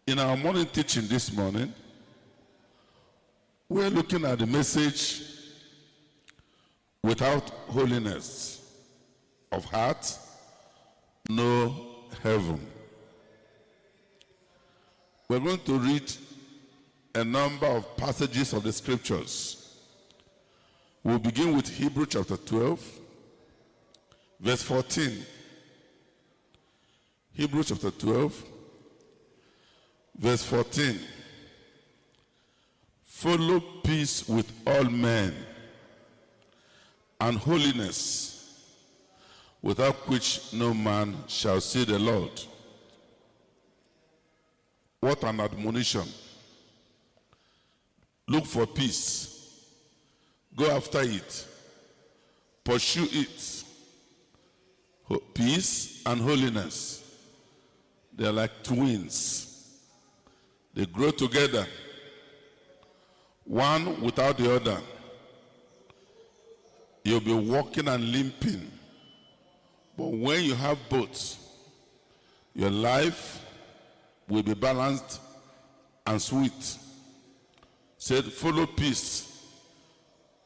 In our morning teaching this morning, we're looking at the message, without holiness of heart, no heaven. We're going to read a number of passages of the scriptures. We'll begin with Hebrews chapter 12, verse 14. Hebrews chapter 12, verse 14. Follow peace with all men and holiness, without which no man shall see the Lord. What an admonition. Look for peace. Go after it. Pursue it. Peace and holiness. They are like twins. They grow together, one without the other. You'll be walking and limping. But when you have both, your life will be balanced and sweet. Said, follow peace.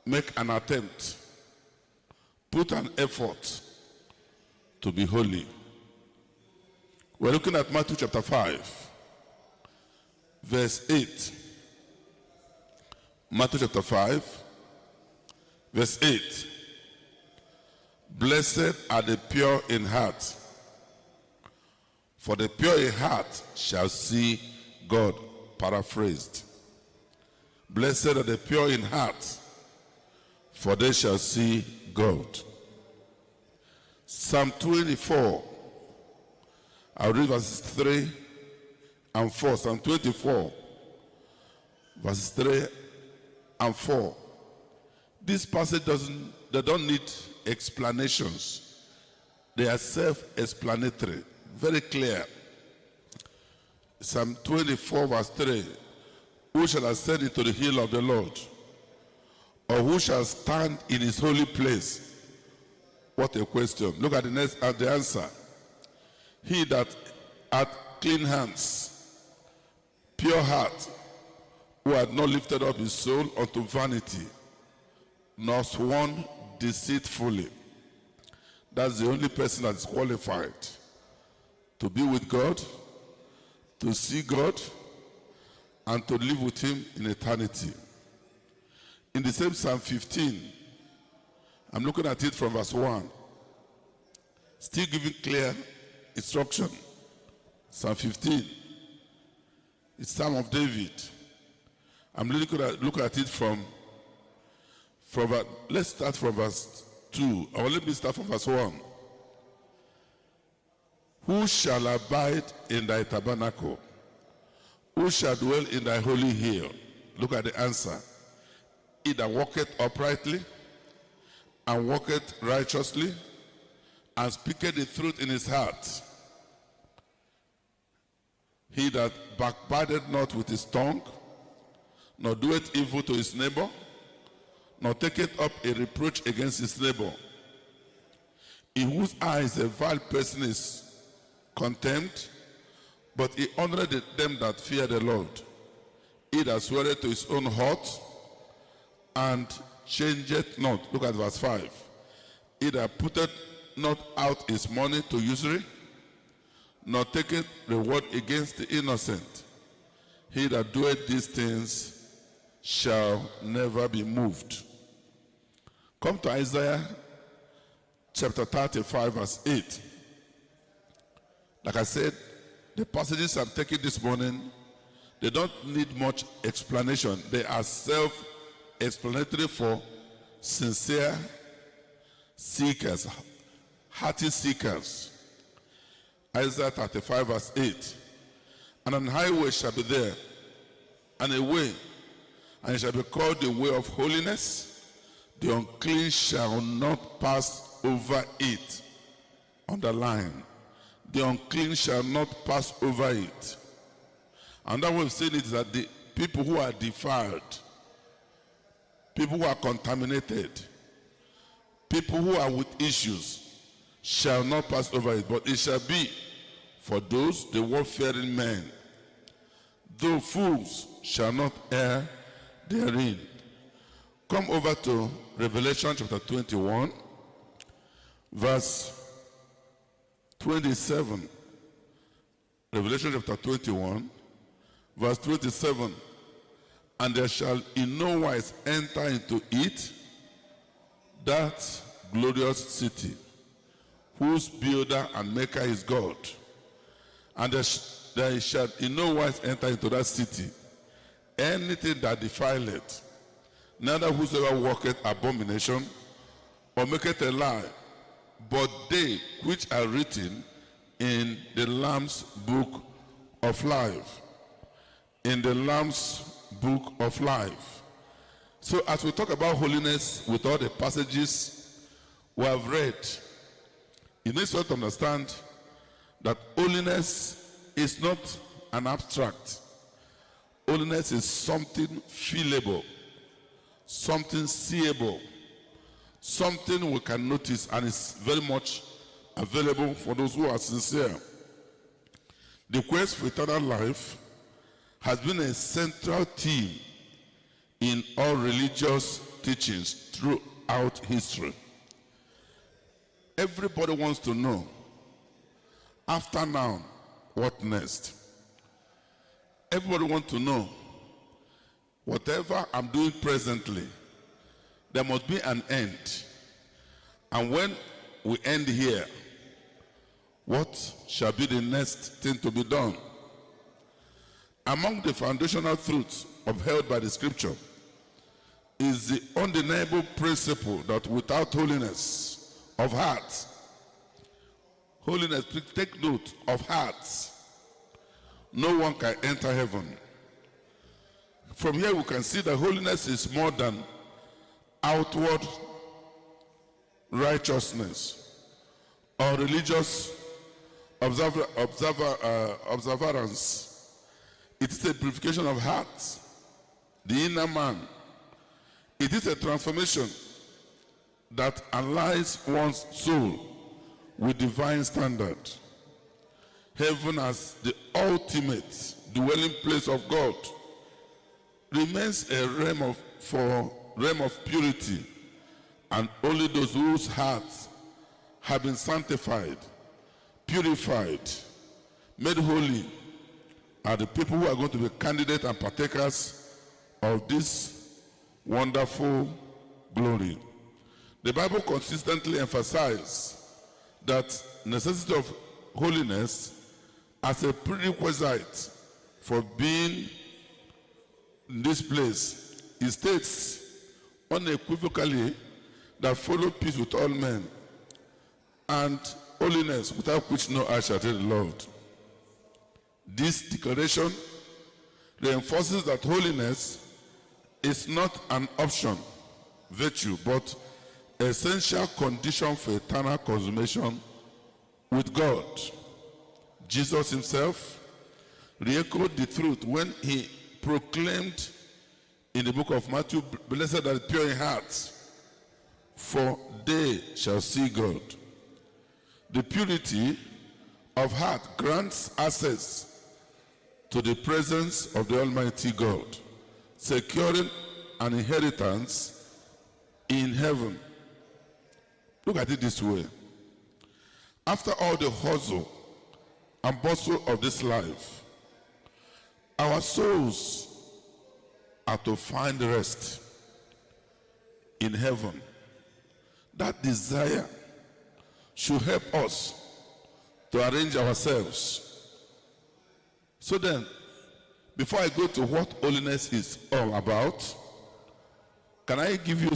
Make an attempt. Put an effort to be holy. We're looking at Matthew chapter 5, verse 8. Matthew chapter 5, verse 8. Blessed are the pure in heart, for the pure in heart shall see God. Paraphrased. Blessed are the pure in heart, for they shall see God. Psalm 24. I'll read verses 3 and 4. Psalm 24, verses 3 and 4. This passage they don't need explanations. They are self-explanatory, very clear. Psalm 24, verse 3. Who shall ascend into the hill of the Lord? Or who shall stand in his holy place? What a question. Look at the answer. He that hath clean hands, pure heart, who had not lifted up his soul unto vanity, nor sworn deceitfully. That's the only person that is qualified to be with God, to see God, and to live with him in eternity. In the same Psalm 15, I'm looking at it from verse 1, still giving clear instruction. Psalm 15, it's Psalm of David. I'm looking at it from let's start from verse 2, or let me start from verse 1. Who shall abide in thy tabernacle? Who shall dwell in thy holy hill? Look at the answer. He that walketh uprightly, and walketh righteously, and speaketh the truth in his heart. He that backbiteth not with his tongue, nor doeth evil to his neighbor, nor taketh up a reproach against his neighbor. In whose eyes a vile person is contemned, but he honoreth them that fear the Lord. He that sweareth to his own heart, and changeth not. Look at verse 5. He that putteth not out his money to usury, nor taketh reward against the innocent. He that doeth these things shall never be moved. Come to Isaiah chapter 35, verse 8. Like I said, the passages I'm taking this morning, they don't need much explanation. They are self-explanatory for sincere seekers, hearty seekers. Isaiah 35, verse 8. And an highway shall be there, and a way, and it shall be called the way of holiness. The unclean shall not pass over it. Underline. The unclean shall not pass over it. And that way of saying it is that the people who are defiled, people who are contaminated, people who are with issues shall not pass over it, but it shall be for those, the word-fearing men, though fools shall not err therein. Come over to Revelation chapter 21, verse 27. Revelation chapter 21, verse 27. And there shall in no wise enter into it that glorious city, whose builder and maker is God. And there shall in no wise enter into that city anything that defileth, neither whosoever worketh abomination, or maketh a lie, but they which are written in the Lamb's book of life. In the Lamb's book of life. So as we talk about holiness with all the passages we have read, you need to understand that holiness is not an abstract. Holiness is something feelable, something seeable, something we can notice, and is very much available for those who are sincere. The quest for eternal life has been a central theme in all religious teachings throughout history. Everybody wants to know, after now, what next? Everybody wants to know, whatever I'm doing presently, there must be an end. And when we end here, what shall be the next thing to be done? Among the foundational truths upheld by the scripture is the undeniable principle that without holiness of heart, holiness, please take note of hearts, no one can enter heaven. From here we can see that holiness is more than outward righteousness or religious observance. It is a purification of heart, the inner man. It is a transformation that aligns one's soul with divine standard. Heaven as the ultimate dwelling place of God remains a realm of purity, and only those whose hearts have been sanctified, purified, made holy are the people who are going to be candidates and partakers of this wonderful glory. The Bible consistently emphasizes that necessity of holiness as a prerequisite for being in this place. It states unequivocally that follow peace with all men and holiness, without which no eye shall see the Lord. This declaration reinforces that holiness is not an option, virtue, but an essential condition for eternal consummation with God. Jesus himself re-echoed the truth when he proclaimed in the book of Matthew, "Blessed are the pure in heart, for they shall see God." The purity of heart grants access to the presence of the Almighty God, securing an inheritance in heaven. Look at it this way. After all the hustle and bustle of this life, our souls are to find rest in heaven. That desire should help us to arrange ourselves. So then, before I go to what holiness is all about, can I give you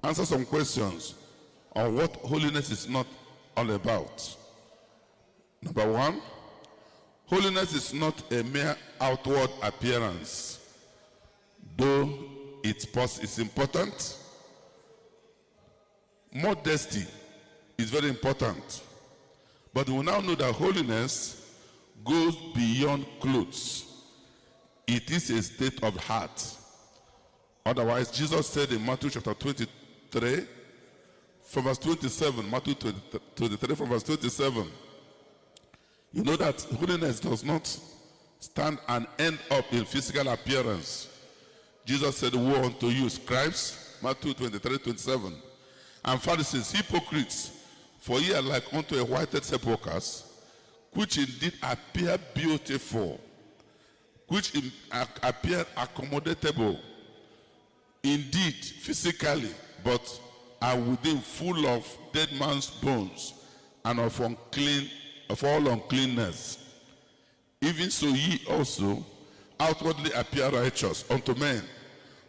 answer some questions on what holiness is not all about? Number one, holiness is not a mere outward appearance, though it's important. Modesty is very important. But we now know that holiness goes beyond clothes. It is a state of heart. Otherwise, Jesus said in Matthew chapter 23, from verse 27, Matthew 23 from verse 27, you know that holiness does not stand and end up in physical appearance. Jesus said, woe unto you, scribes, Matthew 23:27, and Pharisees, hypocrites, for ye are like unto a whited sepulchres, which indeed appear beautiful, which appear accommodable, indeed physically, but are within full of dead man's bones and of all uncleanness. Even so ye also outwardly appear righteous unto men,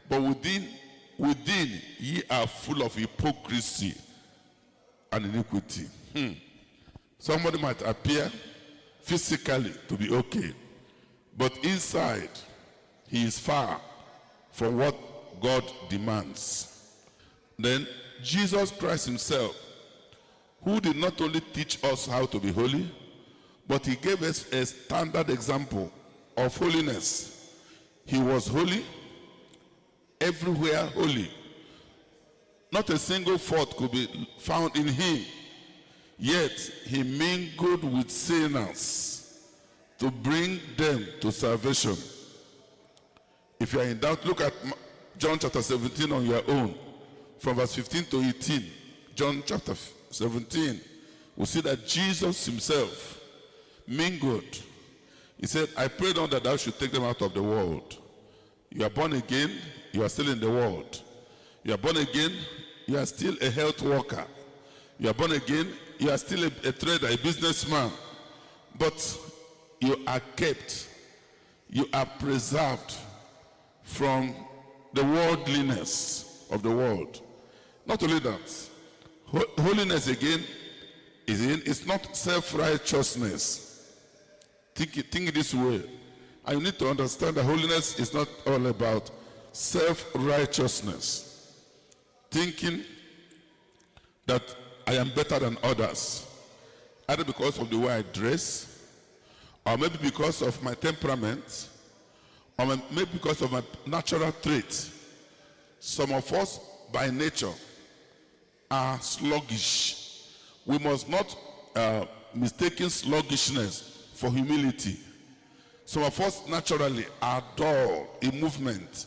but within ye are full of hypocrisy and iniquity. Somebody might appear physically to be okay, but inside he is far from what God demands. Then Jesus Christ himself, who did not only teach us how to be holy, but he gave us a standard example of holiness. He was holy, everywhere holy. Not a single fault could be found in him. Yet he mingled with sinners to bring them to salvation. If you are in doubt, look at John chapter 17 on your own, from verse 15 to 18. John chapter 17. We see that Jesus himself mingled. He said, I pray not that thou should take them out of the world. You are born again, you are still in the world. You are born again, you are still a health worker. You are born again, you are still a trader, a businessman. But you are kept, you are preserved from the worldliness of the world. Not only that, holiness again it's not self-righteousness. Think this way. And you need to understand that holiness is not all about self-righteousness. Thinking that I am better than others, either because of the way I dress, or maybe because of my temperament, or maybe because of my natural traits. Some of us, by nature, are sluggish. We must not mistake sluggishness for humility. Some of us naturally are dull in movement,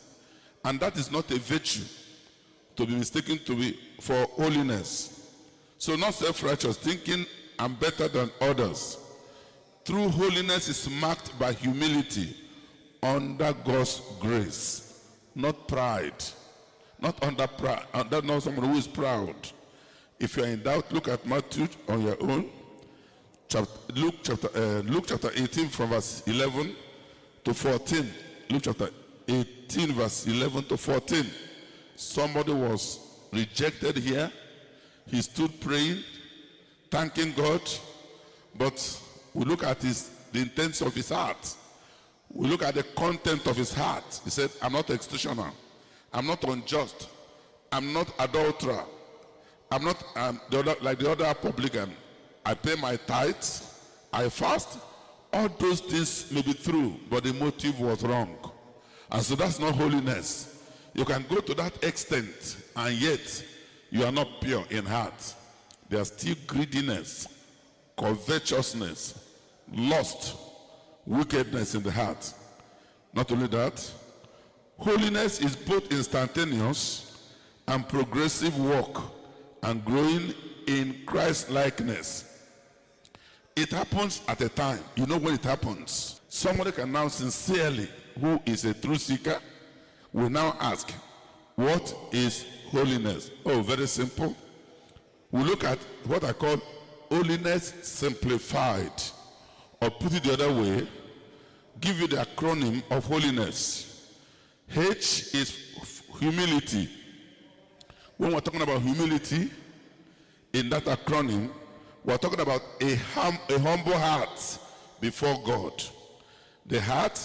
and that is not a virtue to be mistaken to be for holiness. So not self-righteous, thinking I'm better than others. True holiness is marked by humility under God's grace, not pride. Not under pride, not someone who is proud. If you are in doubt, look at Matthew on your own. Luke chapter 18 from verse 11 to 14. Luke chapter 18 verse 11 to 14. Somebody was rejected here. He stood praying, thanking God. But we look at the intents of his heart. We look at the content of his heart. He said, I'm not extortioner. I'm not unjust. I'm not adulterer. I'm not like the other publican. I pay my tithes. I fast. All those things may be true, but the motive was wrong. And so that's not holiness. You can go to that extent, and yet you are not pure in heart. There's still greediness, covetousness, lust, wickedness in the heart. Not only that, holiness is both instantaneous and progressive work and growing in Christ-likeness. It happens at a time. You know when it happens. Somebody can now sincerely, who is a true seeker, will now ask, what is holiness? Oh, very simple. We look at what I call holiness simplified. Or put it the other way, give you the acronym of holiness. H is humility. When we're talking about humility, in that acronym, we're talking about a humble heart before God. The heart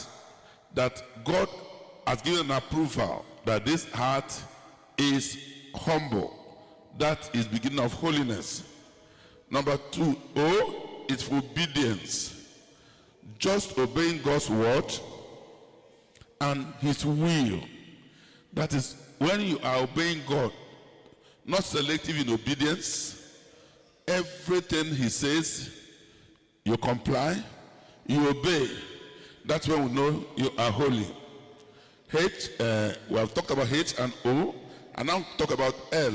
that God has given an approval that this heart is humble. That is beginning of holiness. Number 2, O is obedience. Just obeying God's word and his will. That is when you are obeying God, not selective in obedience. Everything he says, you comply, you obey. That's when we know you are holy. H, we have talked about H and O, and now talk about L.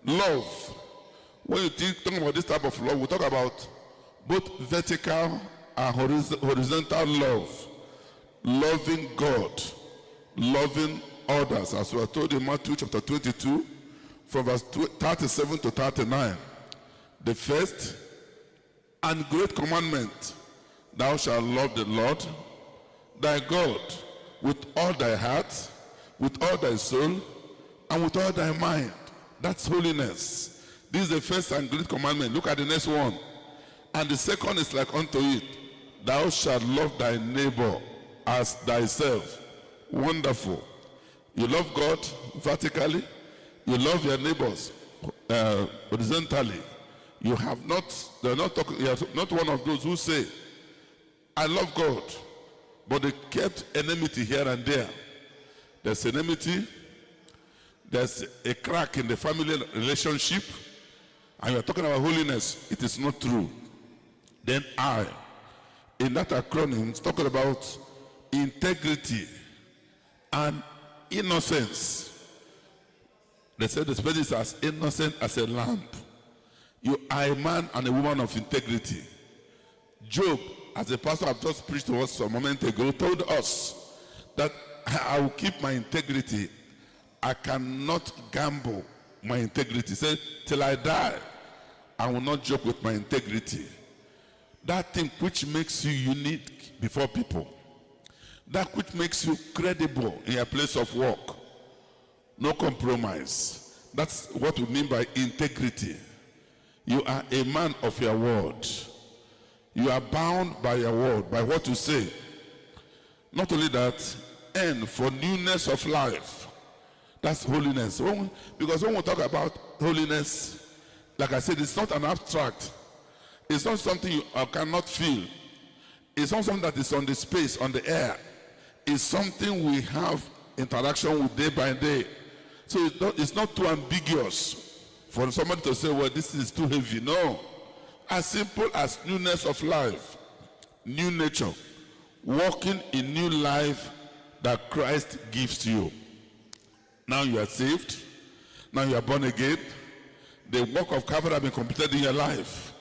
Love. When you talk about this type of love, we talk about both vertical and horizontal love. Loving God, loving others, as we are told in Matthew chapter 22, from verse 37 to 39. The first and great commandment, thou shalt love the Lord thy God with all thy heart, with all thy soul, and with all thy mind. That's holiness. This is the first and great commandment. Look at the next one. And the second is like unto it, thou shalt love thy neighbor as thyself. Wonderful. You love God vertically, you love your neighbors horizontally. You are not one of those who say, I love God, but they kept enmity here and there. There's enmity, there's a crack in the family relationship, and you're talking about holiness. It is not true. Then I, in that acronym, it's talking about integrity and innocence. They said the spirit is as innocent as a lamb. You are a man and a woman of integrity. Job, as the pastor I've just preached to us a moment ago, told us that I will keep my integrity. I cannot gamble my integrity. He said, till I die, I will not joke with my integrity. That thing which makes you unique before people. That which makes you credible in your place of work. No compromise. That's what we mean by integrity. You are a man of your word. You are bound by your word, by what you say. Not only that, and for newness of life. That's holiness. Because when we talk about holiness, like I said, it's not an abstract. It's not something you cannot feel. It's not something that is on the space, on the air. It's something we have interaction with day by day. So it's not too ambiguous for somebody to say, well, this is too heavy. No. As simple as newness of life, new nature, walking in new life that Christ gives to you. Now you are saved. Now you are born again. The work of Calvary has been completed in your life.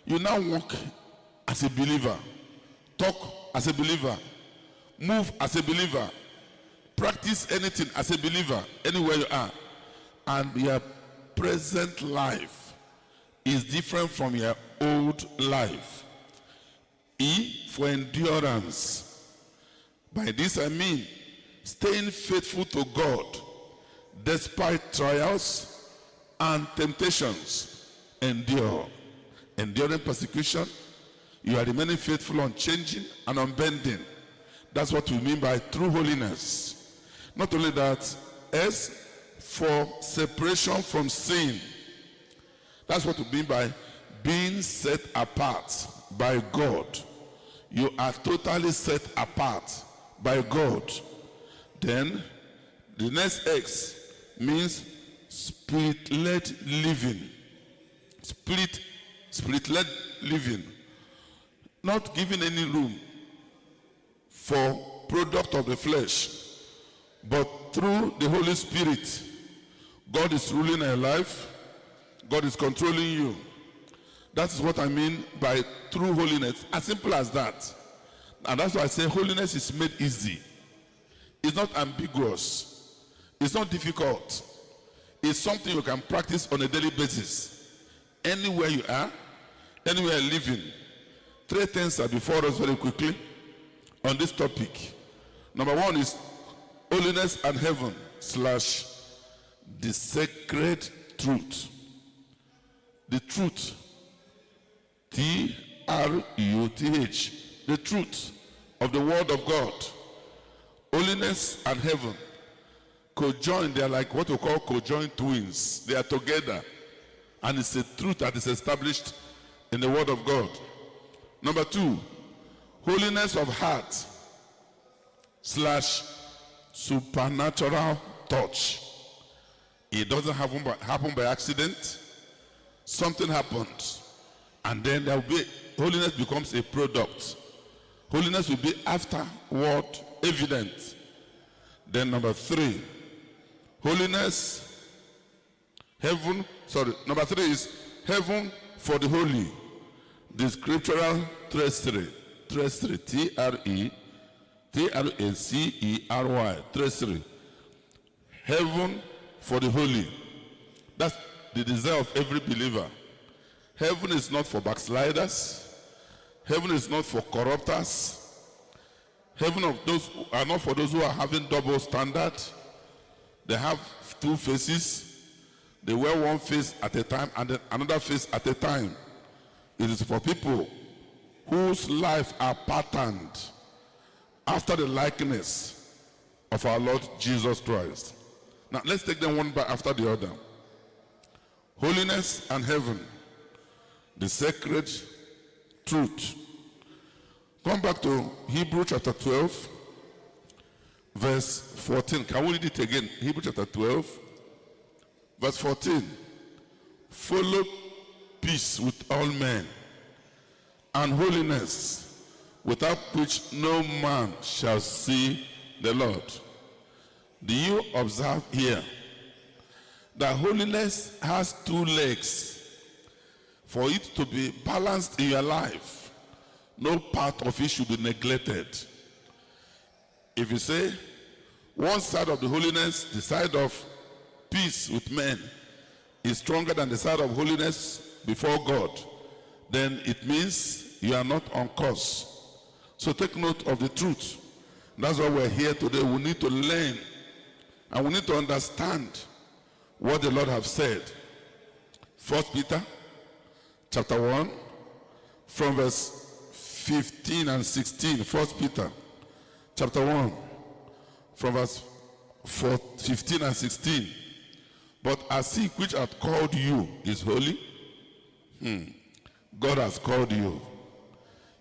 You now walk as a believer. Talk as a believer. Move as a believer. Practice anything as a believer, anywhere you are. And your present life is different from your old life. E for endurance. By this I mean staying faithful to God despite trials and temptations. Endure. Enduring persecution. You are remaining faithful, unchanging and unbending. That's what we mean by true holiness. Not only that, S for separation from sin. That's what we mean by being set apart by God. You are totally set apart by God. Then the next X means spirit-led living. Spirit-led living. Not giving any room for product of the flesh, but through the Holy Spirit. God is ruling your life. God is controlling you. That is what I mean by true holiness. As simple as that. And that's why I say holiness is made easy. It's not ambiguous. It's not difficult. It's something you can practice on a daily basis. Anywhere you are, anywhere you're living. 3 things are before us very quickly on this topic. Number 1 is holiness and heaven / the sacred truth. The truth. T-R-U-T-H. The truth of the word of God. Holiness and heaven co-joined. They are like what we call co-joined twins. They are together. And it's a truth that is established in the word of God. Number 2, holiness of heart / supernatural touch. It doesn't happen by accident. Something happened. And then holiness becomes a product Holiness will be afterward evident. Then number 3, holiness, heaven, number 3 is heaven for the holy. The scriptural treasury, T-R-E-A-C-E-R-Y, treasury. Heaven for the holy. That's the desire of every believer. Heaven is not for backsliders. Heaven is not for corrupters. Heaven of those are not for those who are having double standard. They have 2 faces. They wear one face at a time and then another face at a time. It is for people whose life are patterned after the likeness of our Lord Jesus Christ. Now let's take them one by after the other. Holiness and heaven, the sacred truth. Come back to Hebrews chapter 12, verse 14. Can we read it again? Hebrews chapter 12, verse 14. Follow peace with all men and holiness, without which no man shall see the Lord. Do you observe here that holiness has 2 legs? For it to be balanced in your life, no part of it should be neglected. If you say one side of the holiness, the side of peace with men, is stronger than the side of holiness before God, then it means you are not on course. So take note of the truth. That's why we're here today. We need to learn and we need to understand what the Lord has said. 1 Peter chapter 1 from verse 15 and 16. 1 Peter chapter 1 from verse 15 and 16. But as he which hath called you is holy, God has called you.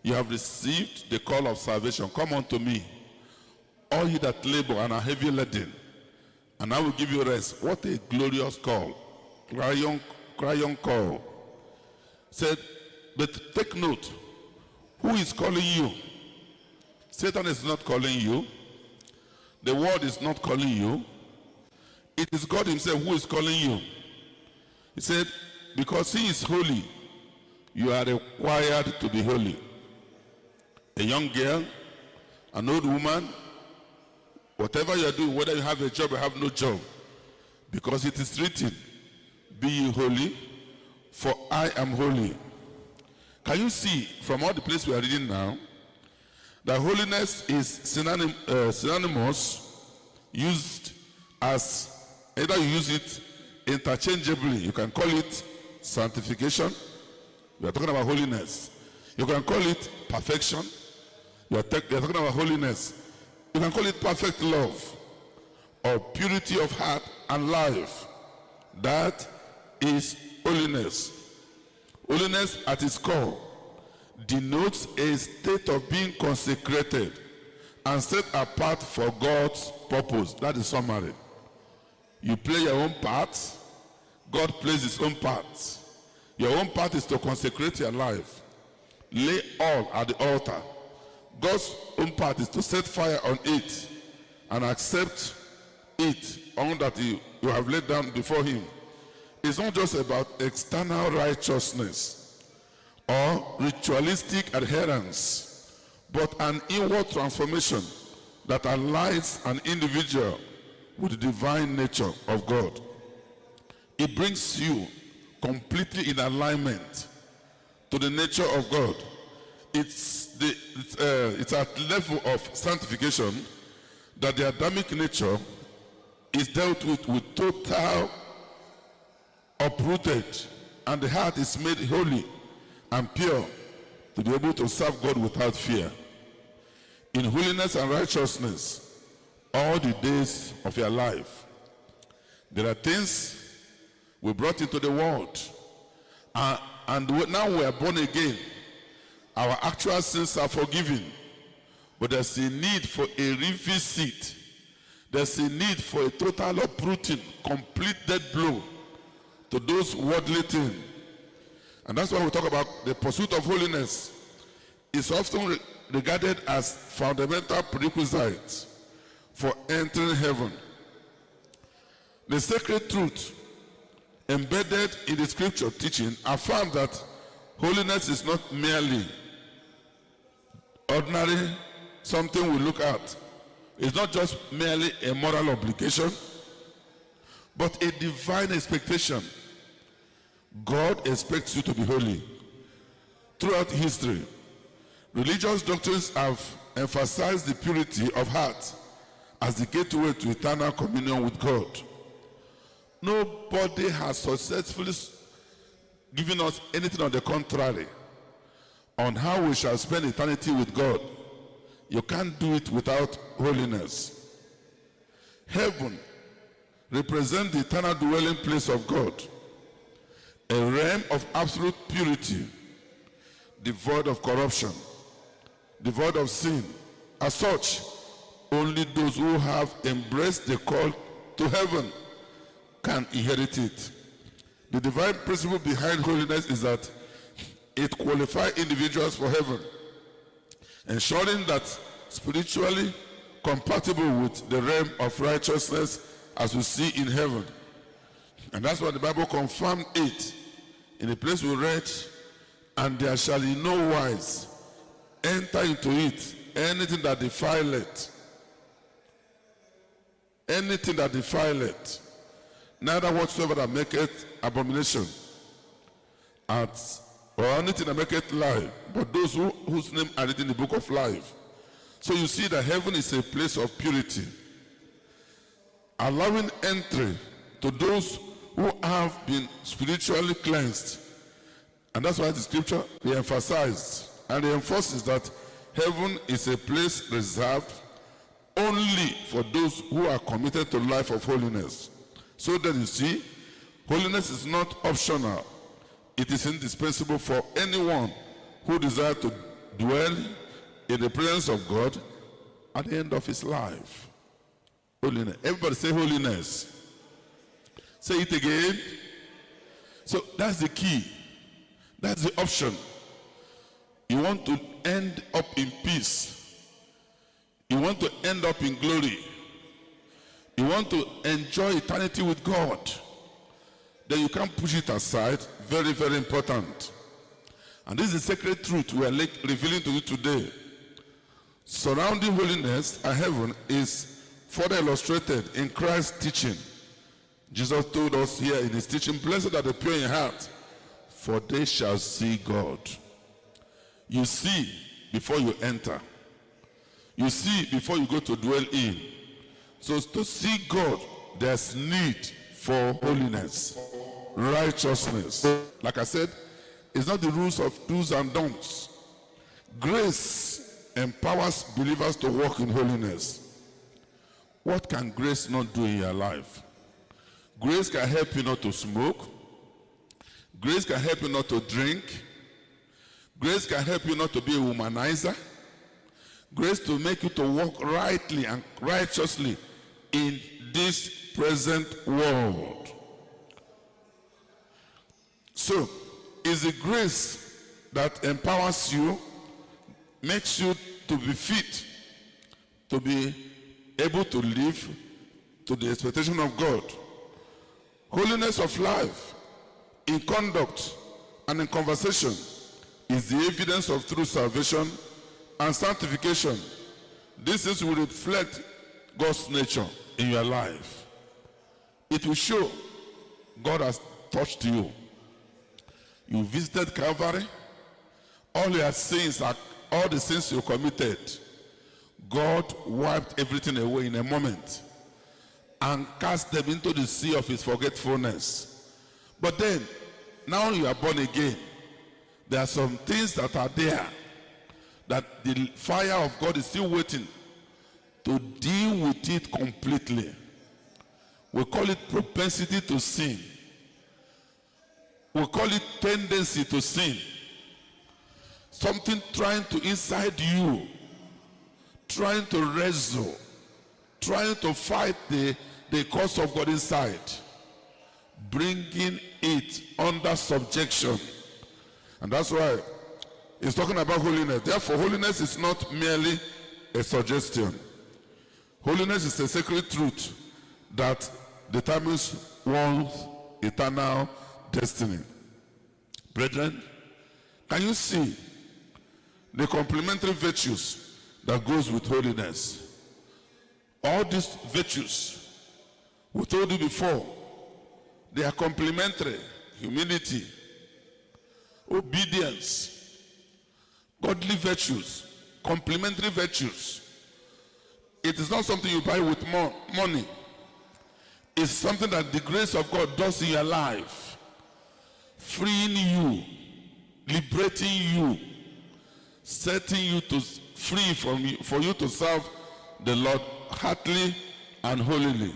You have received the call of salvation. Come unto me, all ye that labor and are heavy laden, and I will give you rest. What a glorious call. Crayon call. Said, but take note, who is calling you? Satan is not calling you. The world is not calling you. It is God himself who is calling you. He said, because he is holy, you are required to be holy. A young girl, an old woman, whatever you are doing, whether you have a job or have no job, because it is written, be ye holy, for I am holy. Can you see from all the places we are reading now that holiness is synonymous, used as, either you use it interchangeably. You can call it sanctification. We are talking about holiness. You can call it perfection. You are talking about holiness. You can call it perfect love or purity of heart and life. That is holiness. Holiness at its core denotes a state of being consecrated and set apart for God's purpose. That is summary. You play your own part, God plays his own part. Your own part is to consecrate your life. Lay all at the altar. God's own part is to set fire on it and accept it, all that you have laid down before him. It's not just about external righteousness or ritualistic adherence, but an inward transformation that aligns an individual with the divine nature of God. It brings you completely in alignment to the nature of God. It's at the level of sanctification that the Adamic nature is dealt with total uprooted, and the heart is made holy and pure to be able to serve God without fear. In holiness and righteousness all the days of your life. There are things we brought into the world, and now we are born again. Our actual sins are forgiven, but there's a need for a revisit. There's a need for a total uprooting, complete dead blow to those worldly things. And that's why we talk about the pursuit of holiness. It's often regarded as fundamental prerequisites for entering heaven. The sacred truth embedded in the scripture teaching affirms that holiness is not merely ordinary something we look at. It's not just merely a moral obligation, but a divine expectation. God expects you to be holy. Throughout history, religious doctrines have emphasized the purity of heart as the gateway to eternal communion with God. Nobody has successfully given us anything on the contrary on how we shall spend eternity with God. You can't do it without holiness. Heaven represents the eternal dwelling place of God, a realm of absolute purity, devoid of corruption, devoid of sin. As such, only those who have embraced the call to heaven can inherit it. The divine principle behind holiness is that it qualifies individuals for heaven, ensuring that spiritually compatible with the realm of righteousness as we see in heaven. And that's what the Bible confirmed it in the place we read, and there shall in no wise enter into it anything that defileth, neither whatsoever that maketh abomination, or anything that maketh lie, but those whose name are written in the book of life. So you see that heaven is a place of purity, allowing entry to those who have been spiritually cleansed. And that's why the scripture emphasized and reinforces that heaven is a place reserved only for those who are committed to a life of holiness. So that you see, holiness is not optional. It is indispensable for anyone who desires to dwell in the presence of God at the end of his life. Holiness. Everybody say holiness. Say it again. So that's the key. That's the option. You want to end up in peace. You want to end up in glory. You want to enjoy eternity with God. Then you can't push it aside. Very, very important. And this is the sacred truth we are revealing to you today. Surrounding holiness and heaven is further illustrated in Christ's teaching. Jesus told us here in his teaching, "Blessed are the pure in heart, for they shall see God." You see before you enter. You see before you go to dwell in. So to see God, there's need for holiness, righteousness. Like I said, it's not the rules of do's and don'ts. Grace empowers believers to walk in holiness. What can grace not do in your life? Grace can help you not to smoke. Grace can help you not to drink. Grace can help you not to be a womanizer. Grace to make you to walk rightly and righteously in this present world. So, it's the grace that empowers you, makes you to be fit, to be able to live to the expectation of God. Holiness of life, in conduct and in conversation, is the evidence of true salvation and sanctification. This is will reflect God's nature in your life. It will show God has touched you. You visited Calvary. All your sins, all the sins you committed, God wiped everything away in a moment and cast them into the sea of his forgetfulness. But then, now you are born again. There are some things that are there that the fire of God is still waiting to deal with it completely. We call it propensity to sin. We call it tendency to sin. Something trying to inside you, trying to wrestle, trying to fight the cause of God inside, bringing it under subjection. And that's why It's talking about holiness. Therefore, holiness is not merely a suggestion. Holiness is a sacred truth that determines one's eternal destiny. Brethren, can you see the complementary virtues that goes with holiness? All these virtues, we told you before, they are complementary. Humility, obedience, godly virtues, complementary virtues. It is not something you buy with money. It's something that the grace of God does in your life, freeing you, liberating you, setting you to free from you, for you to serve the Lord heartily and holily.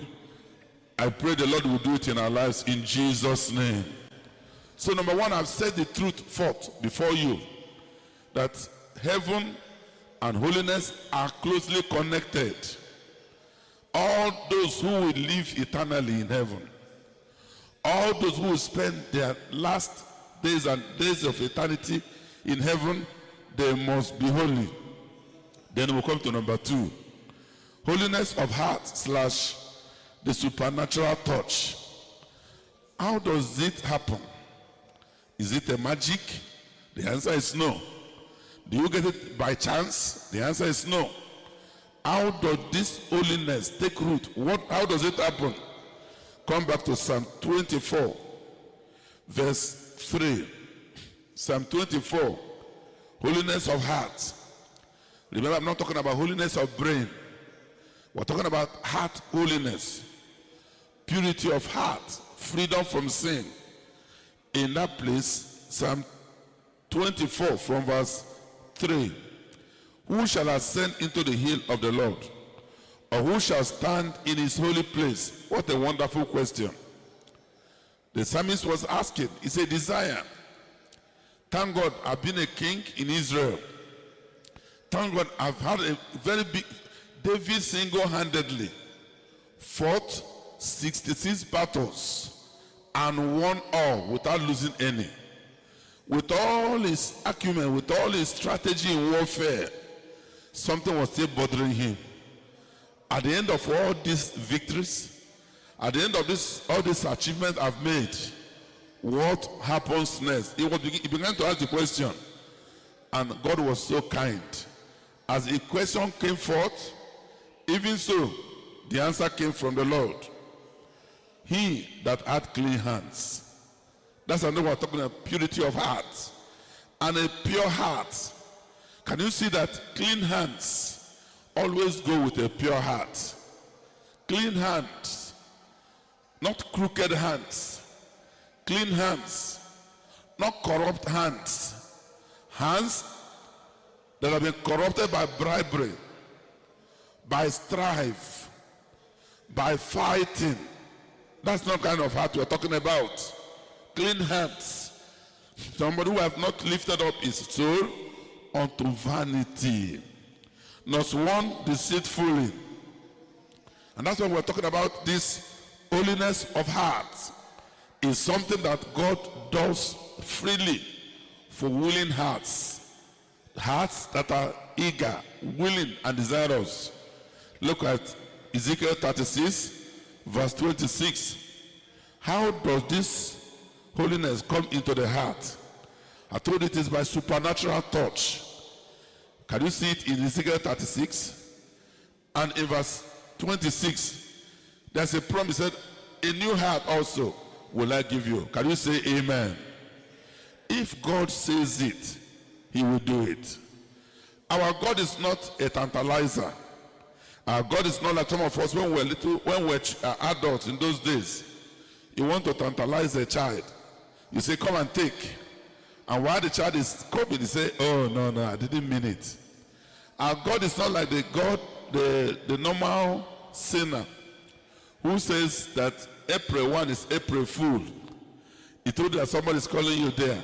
I pray the Lord will do it in our lives in Jesus' name. So number one, I've said the truth forth before you, that heaven and holiness are closely connected. All those who will live eternally in heaven, all those who will spend their last days and days of eternity in heaven, they must be holy. Then we'll come to number two. Holiness of heart / the supernatural touch. How does it happen? Is it a magic? The answer is no. Do you get it by chance? The answer is no. How does this holiness take root? How does it happen? Come back to Psalm 24, verse 3. Psalm 24, holiness of heart. Remember, I'm not talking about holiness of brain. We're talking about heart holiness, purity of heart, freedom from sin. In that place, Psalm 24 from verse 3. Who shall ascend into the hill of the Lord? Or who shall stand in his holy place? What a wonderful question. The psalmist was asking. It's a desire. Thank God I've been a king in Israel. Thank God I've had a very big... David single-handedly fought 66 battles and won all without losing any. With all his acumen, with all his strategy in warfare, something was still bothering him. At the end of all these victories, at the end of all this achievement I've made, what happens next? He began to ask the question, and God was so kind. As the question came forth, even so, the answer came from the Lord. He that had clean hands. That's another one talking about purity of heart. And a pure heart. Can you see that clean hands always go with a pure heart? Clean hands, not crooked hands. Clean hands, not corrupt hands. Hands that have been corrupted by bribery, by strife, by fighting. That's not kind of heart we're talking about. Clean hands. Somebody who have not lifted up his soul unto vanity, not one deceitfully. And that's why we're talking about this holiness of heart. Is something that God does freely for willing hearts. Hearts that are eager, willing, and desirous. Look at Ezekiel 36, verse 26. How does this holiness come into the heart? I told it is by supernatural touch. Can you see it in Ezekiel 36? And in verse 26, there's a promise that a new heart also will I give you. Can you say amen? If God says it, he will do it. Our God is not a tantalizer. Our God is not like some of us when we're adults in those days. You want to tantalize a child. You say, come and take. And while the child is coming, you say, oh, no, I didn't mean it. Our God is not like the God, the normal sinner who says that April 1 is April Fool. He told you that somebody is calling you there.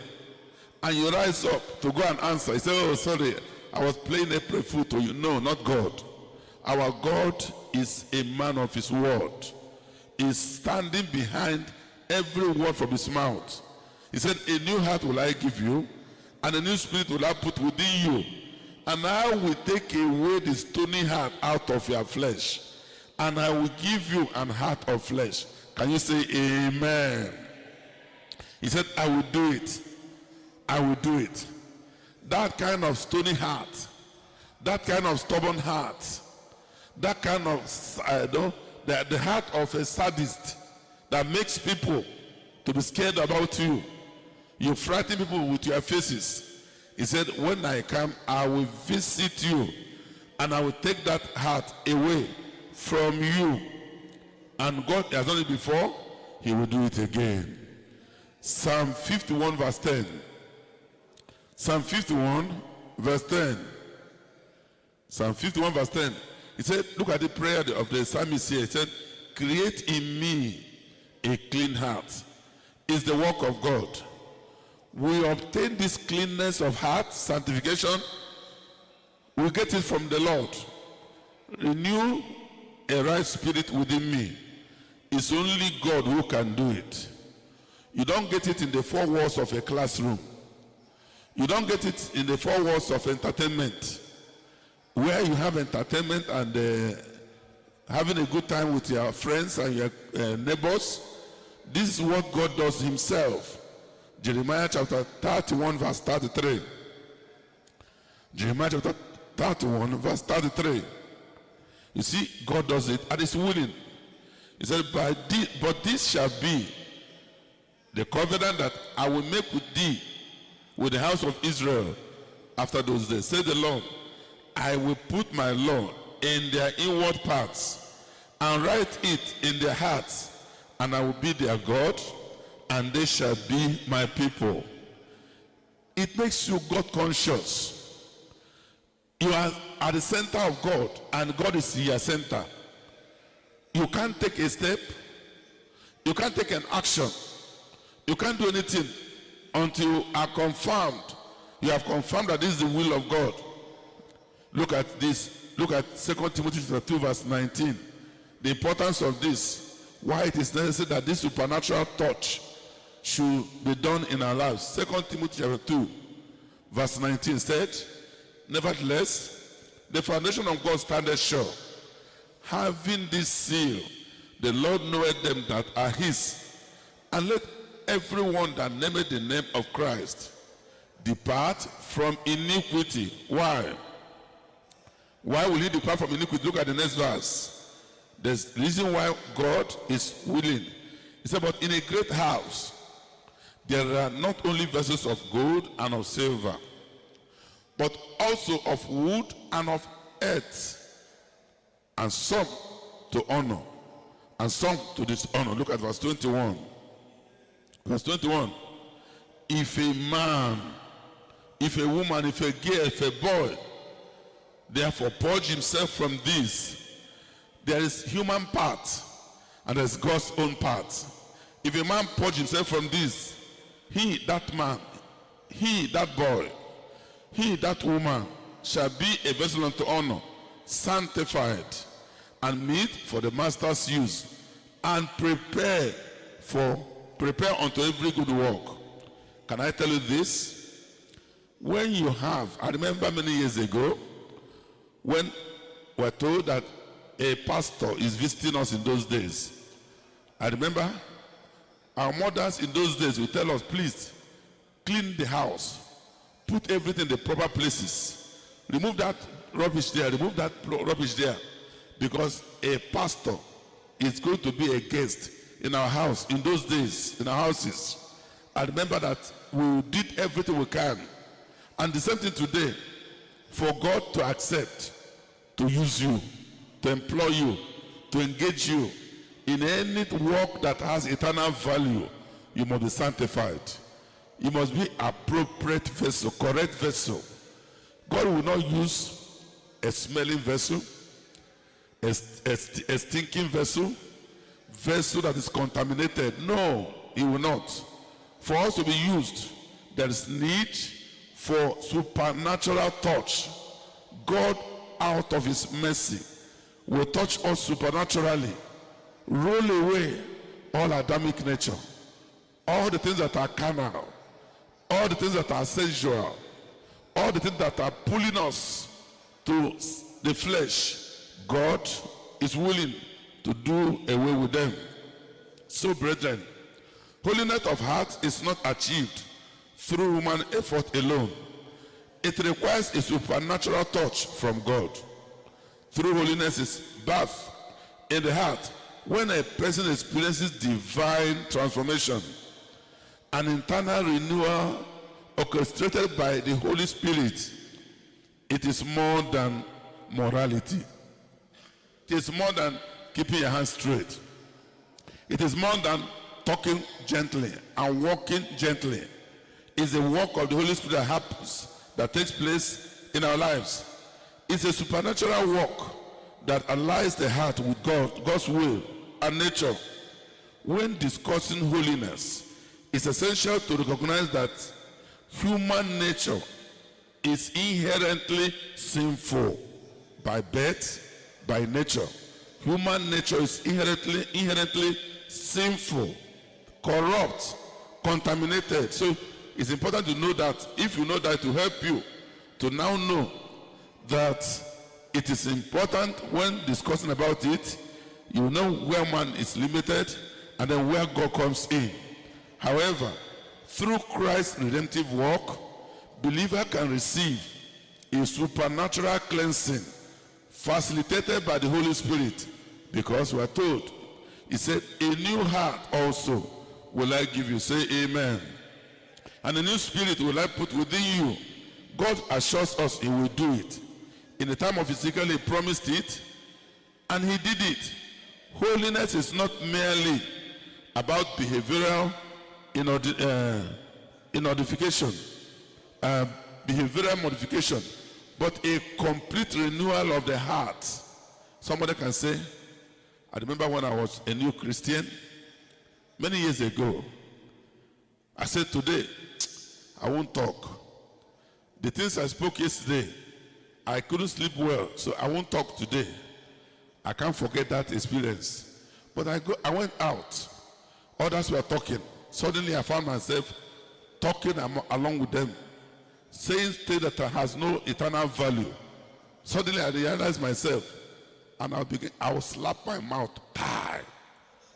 And you rise up to go and answer. He said, oh, sorry, I was playing April Fool to you. No, not God. Our God is a man of his word. He's standing behind every word from his mouth. He said, a new heart will I give you, and a new spirit will I put within you. And I will take away the stony heart out of your flesh, and I will give you an heart of flesh. Can you say amen? He said, I will do it. I will do it. That kind of stony heart, that kind of stubborn heart, that kind of, the heart of a sadist that makes people to be scared about you. You frighten people with your faces. He said, when I come, I will visit you, and I will take that heart away from you. And God has done it before, he will do it again. Psalm 51 verse 10. Psalm 51 verse 10. Psalm 51 verse 10. He said, look at the prayer of the psalmist here. He said, create in me a clean heart. It's the work of God. We obtain this cleanness of heart, sanctification. We get it from the Lord. Renew a right spirit within me. It's only God who can do it. You don't get it in the four walls of a classroom. You don't get it in the four walls of entertainment, where you have entertainment and having a good time with your friends and your neighbors. This is what God does himself. Jeremiah chapter 31 verse 33. Jeremiah chapter 31 verse 33. You see, God does it and is willing. He said, but this shall be the covenant that I will make with thee, with the house of Israel after those days. Say the Lord, I will put my law in their inward parts and write it in their hearts, and I will be their God, and they shall be my people. It makes you God conscious. You are at the center of God, and God is your center. You can't take a step. You can't take an action. You can't do anything until you are confirmed. You have confirmed that this is the will of God. Look at this. Look at 2 Timothy 2 verse 19. The importance of this. Why it is necessary that this supernatural touch should be done in our lives. 2 Timothy 2 verse 19 said, nevertheless, the foundation of God standeth sure, having this seal, the Lord knoweth them that are his, and let everyone that nameth the name of Christ depart from iniquity. Why? Why will he depart from iniquity? Look at the next verse. There's the reason why God is willing. He said, but in a great house there are not only vessels of gold and of silver, but also of wood and of earth, and some to honor and some to dishonor. Look at verse 21. Verse 21. If a man, if a woman, if a girl, if a boy, therefore purge himself from this, there is human part and there's God's own part. If a man purge himself from this, he, that man, he, that boy, he, that woman, shall be a vessel unto honor, sanctified, and meet for the master's use, and prepare unto every good work. Can I tell you this? When you have, I remember many years ago, when we're told that a pastor is visiting us in those days. I remember our mothers in those days would tell us, please, clean the house, put everything in the proper places, remove that rubbish there, remove that rubbish there, because a pastor is going to be a guest in our house in those days, in our houses. I remember that we did everything we can. And the same thing today, for God to accept, to use you, to employ you, to engage you in any work that has eternal value, you must be sanctified. You must be appropriate vessel, correct vessel. God will not use a smelling vessel, a stinking vessel that is contaminated. No, he will not. For us to be used, there is need for supernatural touch. God, out of his mercy, will touch us supernaturally, roll away all Adamic nature, all the things that are carnal, all all the things that are sensual, all the things that are pulling us to the flesh, God is willing to do away with them. So, brethren, holiness of heart is not achieved through human effort alone. It requires a supernatural touch from God. Through holiness is birth in the heart. When a person experiences divine transformation, an internal renewal orchestrated by the Holy Spirit, it is more than morality. It is more than keeping your hands straight. It is more than talking gently and walking gently. It's a work of the Holy Spirit that happens, that takes place in our lives. It's a supernatural work that aligns the heart with God, God's will and nature. When discussing holiness, it's essential to recognize that human nature is inherently sinful by birth, by nature. Human nature is inherently sinful, corrupt, contaminated. So it's important to know that. If you know that, to help you to now know that it is important when discussing about it, you know where man is limited and then where God comes in. However, through Christ's redemptive work, believer can receive a supernatural cleansing facilitated by the Holy Spirit, because we are told, he said, a new heart also will I give you. Say amen. And a new spirit will I put within you. God assures us he will do it. In the time of Ezekiel, he promised it, and he did it. Holiness is not merely about behavioral modification, but a complete renewal of the heart. Somebody can say, I remember when I was a new Christian many years ago, I said, today I won't talk. The things I spoke yesterday, I couldn't sleep well, so I won't talk today. I can't forget that experience. But I went out. Others were talking. Suddenly I found myself talking along with them, saying things that has no eternal value. Suddenly I realized myself, and I will slap my mouth. Tie.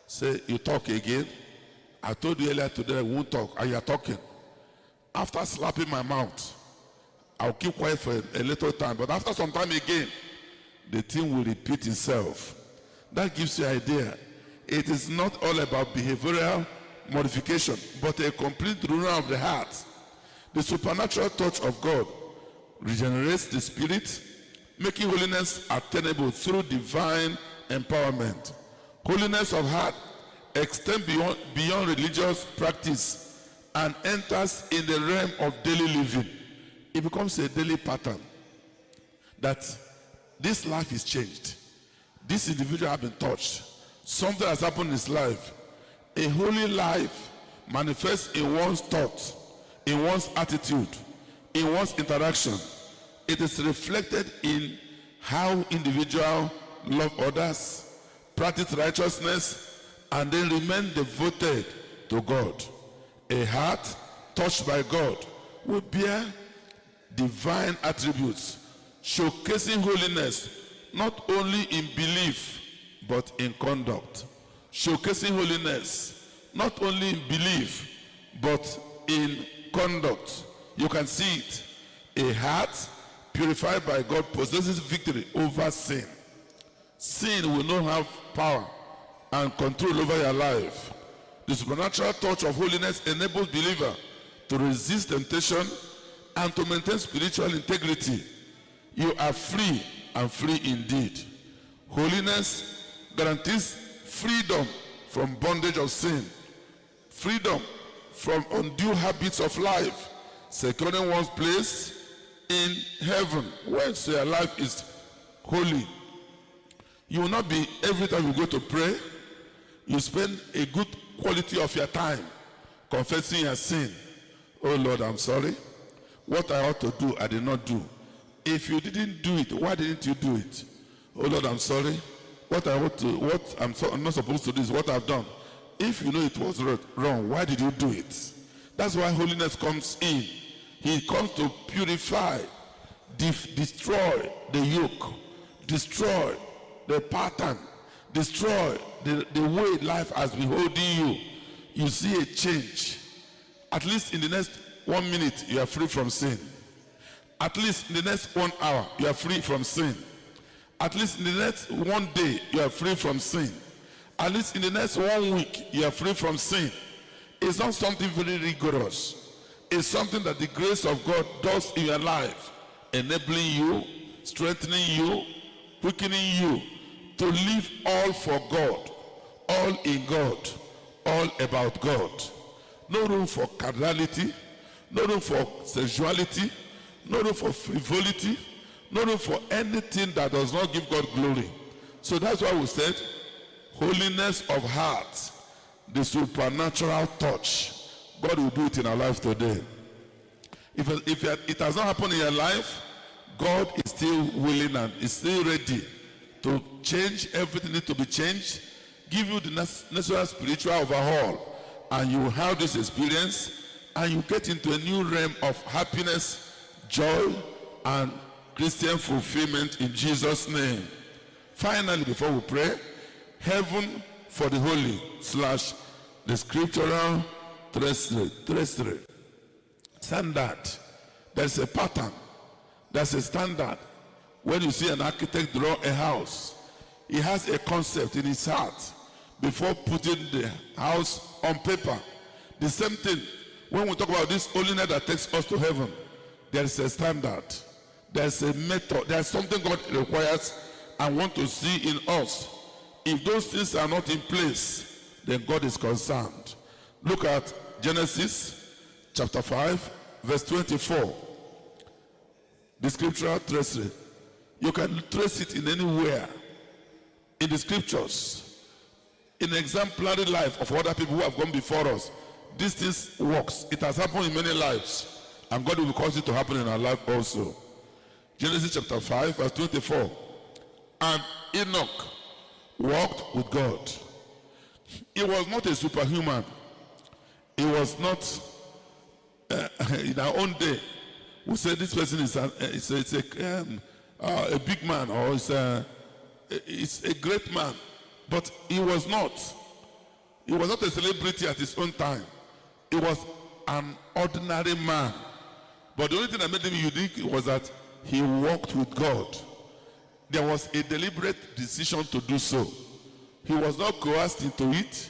Say, you talk again? I told you earlier today I won't talk, and you are talking. After slapping my mouth, I'll keep quiet for a little time, but after some time again, the thing will repeat itself. That gives you an idea. It is not all about behavioral modification, but a complete renewal of the heart. The supernatural touch of God regenerates the spirit, making holiness attainable through divine empowerment. Holiness of heart extends beyond religious practice and enters in the realm of daily living. It becomes a daily pattern that this life is changed. This individual has been touched. Something has happened in his life. A holy life manifests in one's thoughts, in one's attitude, in one's interaction. It is reflected in how individuals love others, practice righteousness, and then remain devoted to God. A heart touched by God will bear divine attributes, showcasing holiness not only in belief but in conduct. Showcasing holiness not only in belief but in conduct. You can see it. A heart purified by God possesses victory over sin. Sin will not have power and control over your life. The supernatural touch of holiness enables believer to resist temptation and to maintain spiritual integrity. You are free and free indeed. Holiness guarantees freedom from bondage of sin, freedom from undue habits of life, securing one's place in heaven when your life is holy. You will not be, every time you go to pray, you spend a good quality of your time confessing your sin. Oh Lord, I'm sorry. What I ought to do, I did not do. If you didn't do it, why didn't you do it? Oh Lord, I'm sorry. What I'm not supposed to do is what I've done. If you know it was wrong, why did you do it? That's why holiness comes in. He comes to purify, destroy the yoke, destroy the pattern, destroy the way life has been holding you. You see a change. At least in the next 1 minute, you are free from sin. At least in the next 1 hour, you are free from sin. At least in the next 1 day, you are free from sin. At least in the next 1 week, you are free from sin. It's not something very rigorous. It's something that the grace of God does in your life, enabling you, strengthening you, quickening you to live all for God, all in God, all about God. No room for carnality, no room for sexuality, no room for frivolity, no room for anything that does not give God glory. So that's why we said, holiness of heart, the supernatural touch. God will do it in our life today. If it has not happened in your life, God is still willing and is still ready to change everything needs to be changed, give you the necessary spiritual overhaul, and you will have this experience, and you get into a new realm of happiness, joy, and Christian fulfillment in Jesus' name. Finally, before we pray, heaven for the holy / the scriptural terrestrial standard. There's a pattern. There's a standard. When you see an architect draw a house, he has a concept in his heart before putting the house on paper. The same thing, when we talk about this holiness that takes us to heaven, there is a standard. There's a method. There's something God requires and wants to see in us. If those things are not in place, then God is concerned. Look at Genesis chapter 5, verse 24. The scriptural tracery. You can trace it in anywhere. In the scriptures. In the exemplary life of other people who have gone before us. This thing works. It has happened in many lives. And God will cause it to happen in our life also. Genesis chapter 5, verse 24. And Enoch walked with God. He was not a superhuman. He was not, in our own day, we say this person is a big man, or it's a great man. But he was not. He was not a celebrity at his own time. He was an ordinary man. But the only thing that made him unique was that he walked with God. There was a deliberate decision to do so. He was not coerced into it.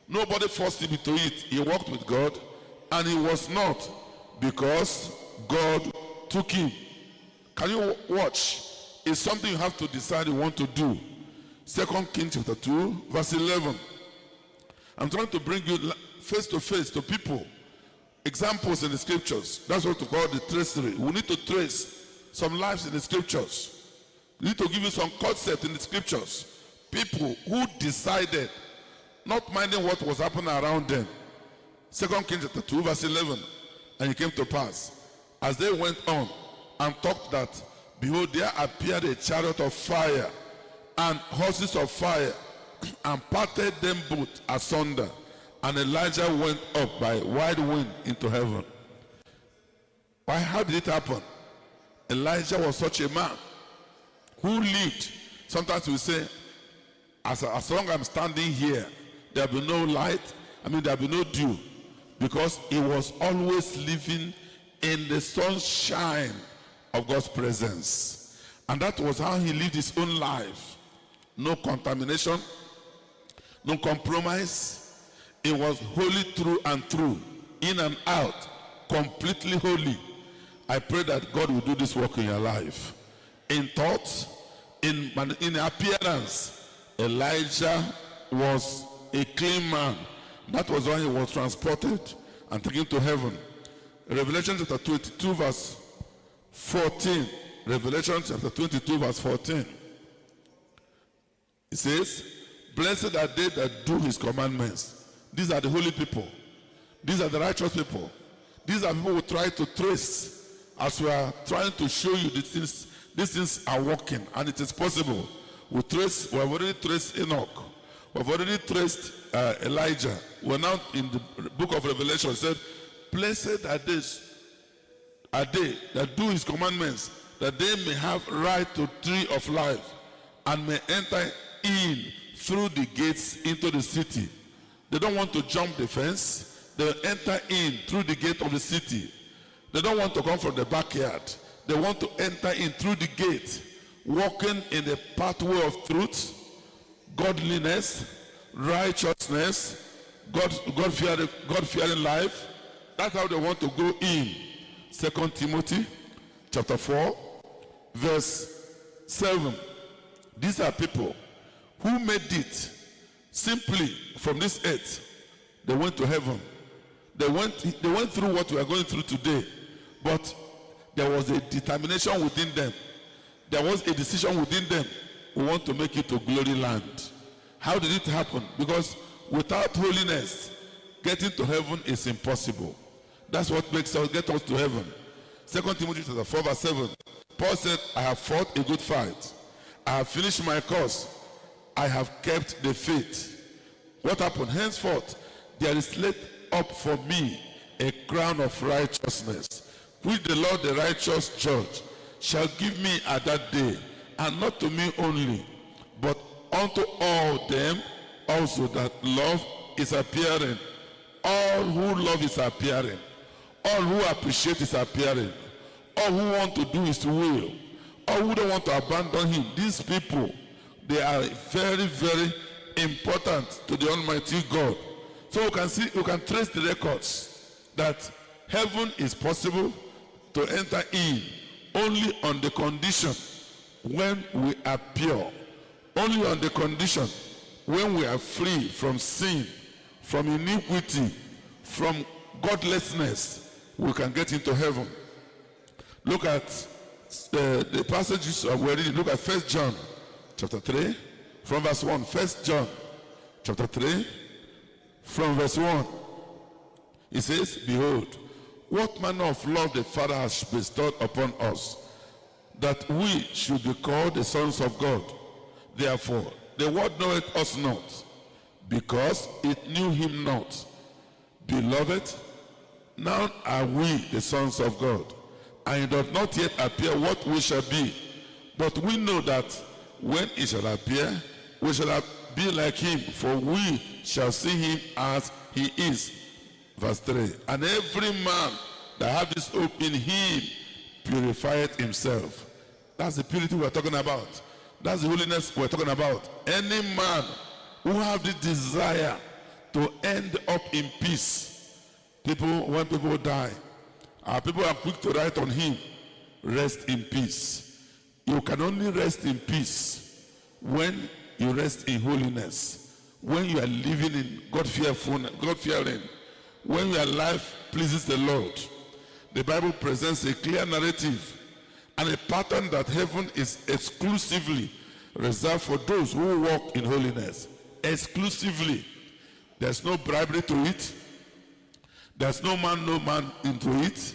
Nobody forced him into it. He walked with God, and he was not, because God took him. Can you watch? It's something you have to decide you want to do. 2 Kings chapter 2, verse 11. I'm trying to bring you face to face to people. Examples in the scriptures. That's what we call the tracery. We need to trace some lives in the scriptures. We need to give you some concept in the scriptures. People who decided, not minding what was happening around them. 2 Kings chapter 2, verse 11. And it came to pass, as they went on and talked that, behold, there appeared a chariot of fire and horses of fire, and parted them both asunder. And Elijah went up by wide wind into heaven. Why? How did it happen? Elijah was such a man who lived. Sometimes we say, as long as I'm standing here, there will be no light. There will be no dew. Because he was always living in the sunshine of God's presence. And that was how he lived his own life. No contamination, no compromise. It was holy through and through, in and out, completely holy. I pray that God will do this work in your life. In thought, in appearance, Elijah was a clean man. That was why he was transported and taken to heaven. Revelation chapter 22 verse 14. Revelation chapter 22 verse 14. It says, blessed are they that do his commandments. These are the holy people. These are the righteous people. These are people who try to trace. As we are trying to show you these things are working, and it is possible. We have already traced Enoch. We have already traced Elijah. We're now in the book of Revelation. It said, Blessed are they that do his commandments, that they may have right to tree of life, and may enter in through the gates into the city. They don't want to jump the fence. They enter in through the gate of the city. They don't want to come from the backyard. They want to enter in through the gate, walking in the pathway of truth, godliness, righteousness, God-fearing life. That's how they want to go in. 2 Timothy chapter 4, verse 7. These are people who made it simply from this earth. They went to heaven. They went through what we are going through today. But there was a determination within them. There was a decision within them. We want to make it to glory land. How did it happen? Because without holiness, getting to heaven is impossible. That's what makes us get us to heaven. 2 Timothy chapter 4, verse 7. Paul said, I have fought a good fight. I have finished my course. I have kept the faith. What happened? Henceforth, there is laid up for me a crown of righteousness, which the Lord, the righteous judge, shall give me at that day, and not to me only, but unto all them also that love is appearing. All who love is appearing. All who appreciate is appearing. All who want to do his will. All who don't want to abandon him. These people, they are very, very important to the Almighty God. So you can trace the records that heaven is possible to enter in only on the condition when we are pure. Only on the condition when we are free from sin, from iniquity, from godlessness, we can get into heaven. Look at the passages we're reading. Look at 1 John chapter 3 from verse 1. 1 John chapter 3 from verse 1. It says, behold, what manner of love the Father has bestowed upon us, that we should be called the sons of God. Therefore, the world knoweth us not, because it knew him not. Beloved, now are we the sons of God, and it doth not yet appear what we shall be. But we know that when he shall appear, we shall be like him, for we shall see him as he is. Verse 3. And every man that hath this hope in him purifieth himself. That's the purity we're talking about. That's the holiness we're talking about. Any man who have the desire to end up in peace. When people die, our people are quick to write on him, rest in peace. You can only rest in peace when you rest in holiness, when you are living in God-fearing, when your life pleases the Lord. The Bible presents a clear narrative and a pattern that heaven is exclusively reserved for those who walk in holiness. Exclusively. There's no bribery to it. There's no man into it.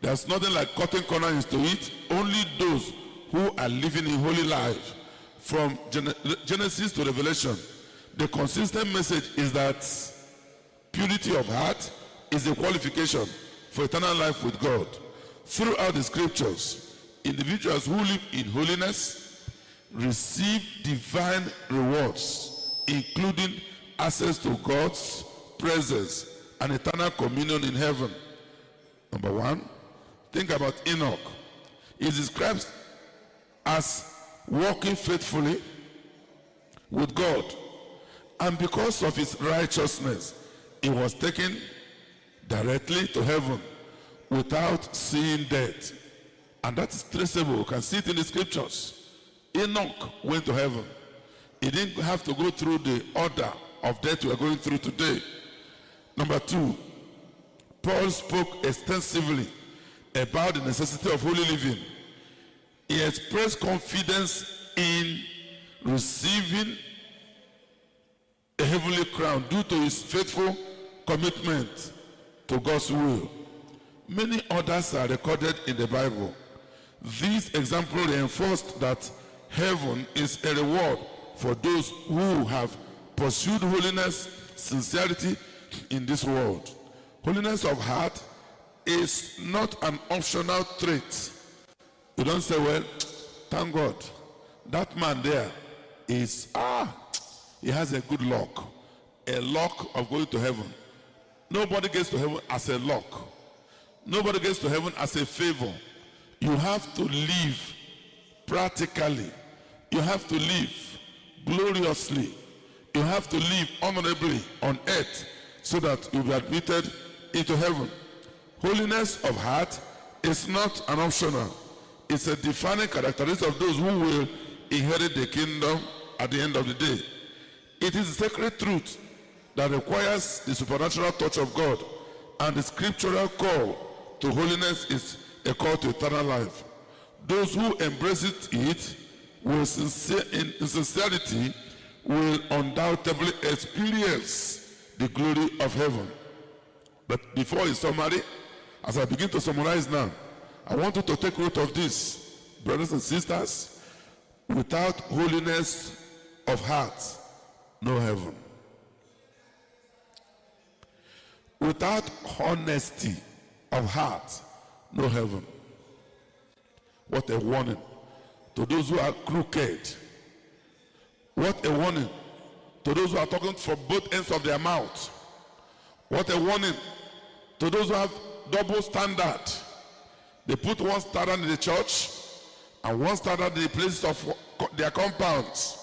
There's nothing like cutting corners into it. Only those who are living in holy life. From Genesis to Revelation, the consistent message is that purity of heart is a qualification for eternal life with God. Throughout the scriptures, individuals who live in holiness receive divine rewards, including access to God's presence and eternal communion in heaven. Number one, think about Enoch. He describes as walking faithfully with God, and because of his righteousness, he was taken directly to heaven without seeing death. And that is traceable. You can see it in the scriptures. Enoch went to heaven. He didn't have to go through the order of death we are going through today. Number two, Paul spoke extensively about the necessity of holy living. He expressed confidence in receiving a heavenly crown due to his faithful commitment to God's will. Many others are recorded in the Bible. These examples reinforced that heaven is a reward for those who have pursued holiness, sincerity in this world. Holiness of heart is not an optional trait. You don't say, well, thank God, that man there is, he has a good luck. A luck of going to heaven. Nobody gets to heaven as a luck. Nobody gets to heaven as a favor. You have to live practically. You have to live gloriously. You have to live honorably on earth so that you'll be admitted into heaven. Holiness of heart is not an optional. It's a defining characteristic of those who will inherit the kingdom at the end of the day. It is a sacred truth that requires the supernatural touch of God, and the scriptural call to holiness is a call to eternal life. Those who embrace it will in sincerity will undoubtedly experience the glory of heaven. But before in summary, as I begin to summarize now, I want you to take note of this, brothers and sisters. Without holiness of heart, no heaven. Without honesty of heart, no heaven. What a warning to those who are crooked. What a warning to those who are talking for both ends of their mouth. What a warning to those who have double standard. They put one standard in the church and one standard in the places of their compounds.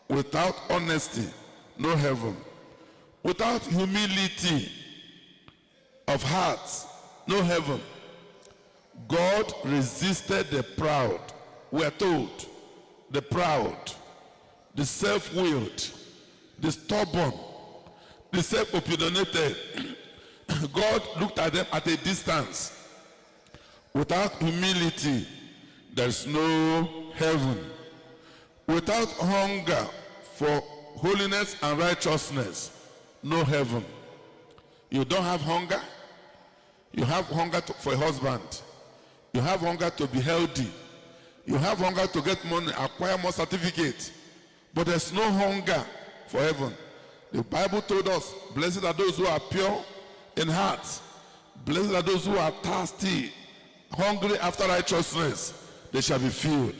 Without honesty, no heaven. Without humility of heart, no heaven. God resisted the proud. We are told, the proud, the self-willed, the stubborn, the self-opinionated. God looked at them at a distance. Without humility, there is no heaven. Without hunger for holiness and righteousness, no heaven. You don't have hunger. You have hunger for a husband. You have hunger to be healthy. You have hunger to get money, acquire more certificates. But there's no hunger for heaven. The Bible told us, blessed are those who are pure in heart. Blessed are those who are thirsty, hungry after righteousness. They shall be filled.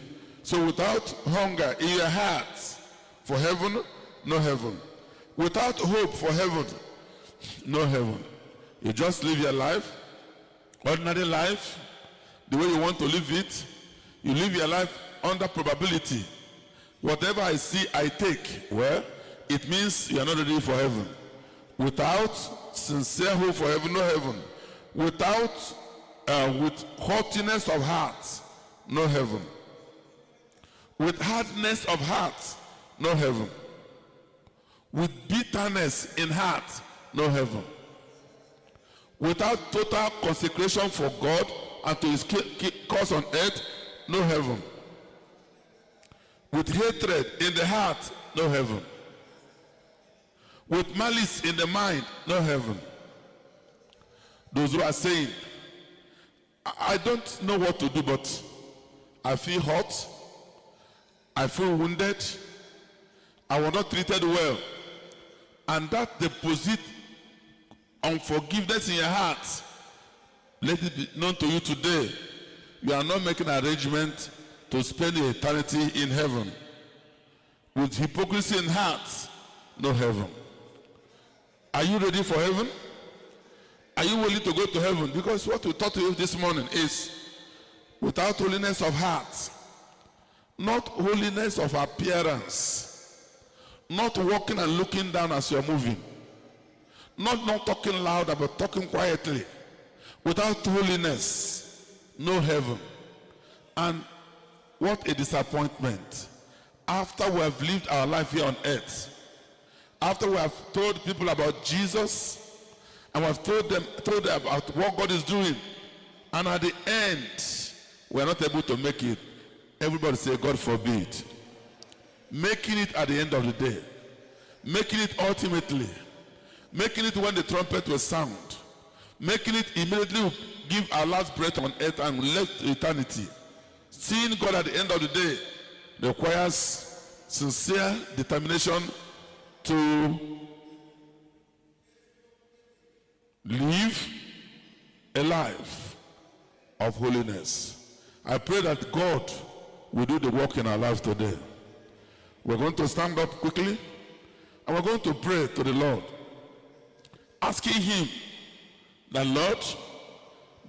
So without hunger in your heart for heaven, no heaven. Without hope for heaven, no heaven. You just live your life, ordinary life, the way you want to live it. You live your life under probability. Whatever I see, I take. Well, it means you are not ready for heaven. Without sincere hope for heaven, no heaven. With haughtiness of heart, no heaven. With hardness of heart, no heaven. With bitterness in heart, no heaven. Without total consecration for God and to his cause on earth, no heaven. With hatred in the heart, no heaven. With malice in the mind, no heaven. Those who are saying, I don't know what to do, but I feel hurt, I feel wounded, I was not treated well, and that deposit unforgiveness in your heart, let it be known to you today. You are not making an arrangement to spend eternity in heaven. With hypocrisy in heart, no heaven. Are you ready for heaven? Are you willing to go to heaven? Because what we taught to you this morning is without holiness of heart, not holiness of appearance, not walking and looking down as you're moving, not talking loud, but talking quietly. Without holiness, no heaven. And what a disappointment. After we have lived our life here on earth, after we have told people about Jesus, and we have told them about what God is doing, and at the end, we are not able to make it. Everybody say, God forbid. Making it at the end of the day. Making it ultimately. Making it when the trumpet will sound. Making it immediately give our last breath on earth and left eternity. Seeing God at the end of the day requires sincere determination to live a life of holiness. I pray that God will do the work in our life today. We're going to stand up quickly and we're going to pray to the Lord, asking him that, Lord,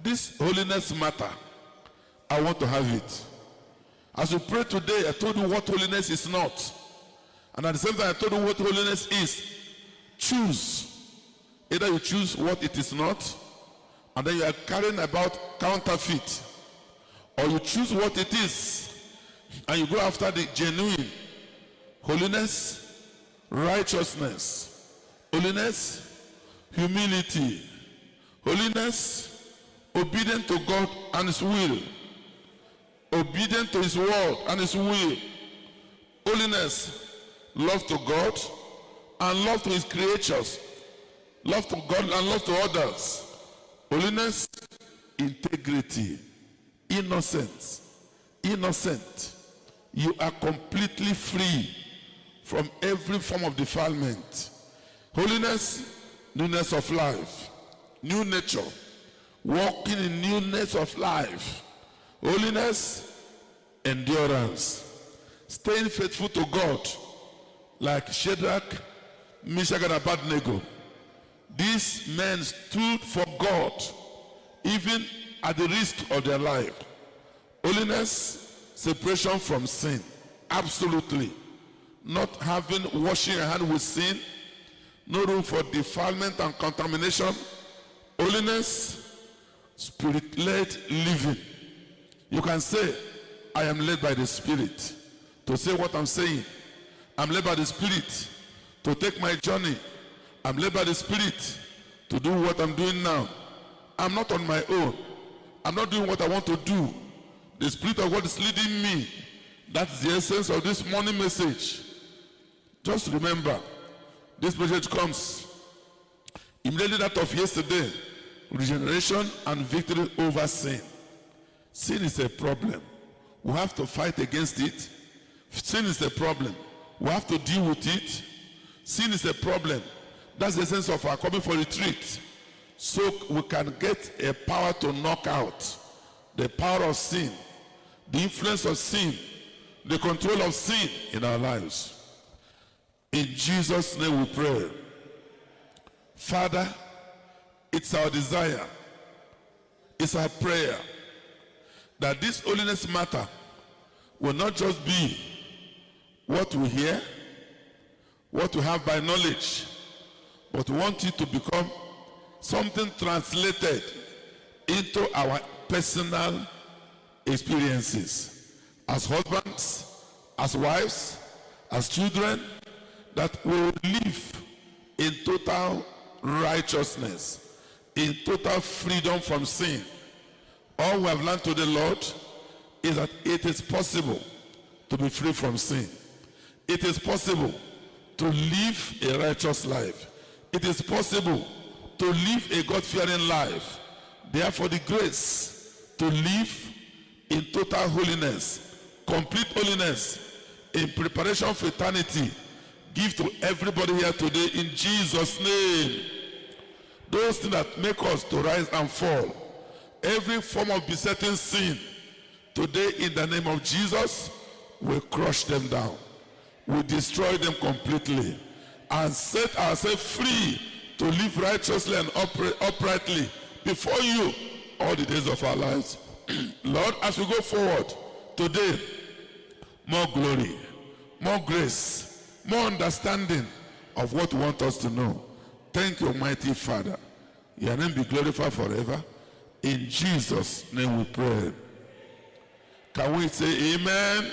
this holiness matter, I want to have it. As we pray today, I told you what holiness is not. And at the same time, I told you what holiness is. Choose. Either you choose what it is not, and then you are carrying about counterfeit, or you choose what it is, and you go after the genuine. Holiness, righteousness. Holiness, humility. Holiness, obedient to God and his will. Obedient to his word and his will. Holiness, love to God and love to his creatures. Love to God and love to others. Holiness, integrity, innocence. Innocent. You are completely free from every form of defilement. Holiness, newness of life. New nature. Walking in newness of life. Holiness, endurance. Staying faithful to God, like Shadrach, Meshach, and Abednego. These men stood for God, even at the risk of their life. Holiness, separation from sin. Absolutely. Not having, washing your hand with sin. No room for defilement and contamination. Holiness, spirit-led living. You can say, I am led by the Spirit to say what I'm saying. I'm led by the Spirit to take my journey. I'm led by the Spirit to do what I'm doing now. I'm not on my own. I'm not doing what I want to do. The Spirit of God is leading me. That's the essence of this morning message. Just remember, this message comes immediately that of yesterday. Regeneration and victory over sin. Sin is a problem. We have to fight against it. Sin is a problem. We have to deal with it. Sin is a problem. That's the essence of our coming for retreat. So we can get a power to knock out the power of sin, the influence of sin, the control of sin in our lives. In Jesus' name we pray. Father, it's our desire, it's our prayer that this holiness matter will not just be what we hear, what we have by knowledge, but we want it to become something translated into our personal experiences as husbands, as wives, as children, that we will live in total righteousness, in total freedom from sin. All we have learned to the Lord is that it is possible to be free from sin. It is possible to live a righteous life. It is possible to live a God-fearing life. Therefore, the grace to live in total holiness, complete holiness, in preparation for eternity, give to everybody here today in Jesus' name. Those things that make us to rise and fall, every form of besetting sin, today in the name of Jesus, we crush them down. We destroy them completely and set ourselves free to live righteously and uprightly before you all the days of our lives. Lord, as we go forward today, more glory, more grace, more understanding of what you want us to know. Thank you, mighty Father. Your name be glorified forever. In Jesus' name we pray. Can we say amen?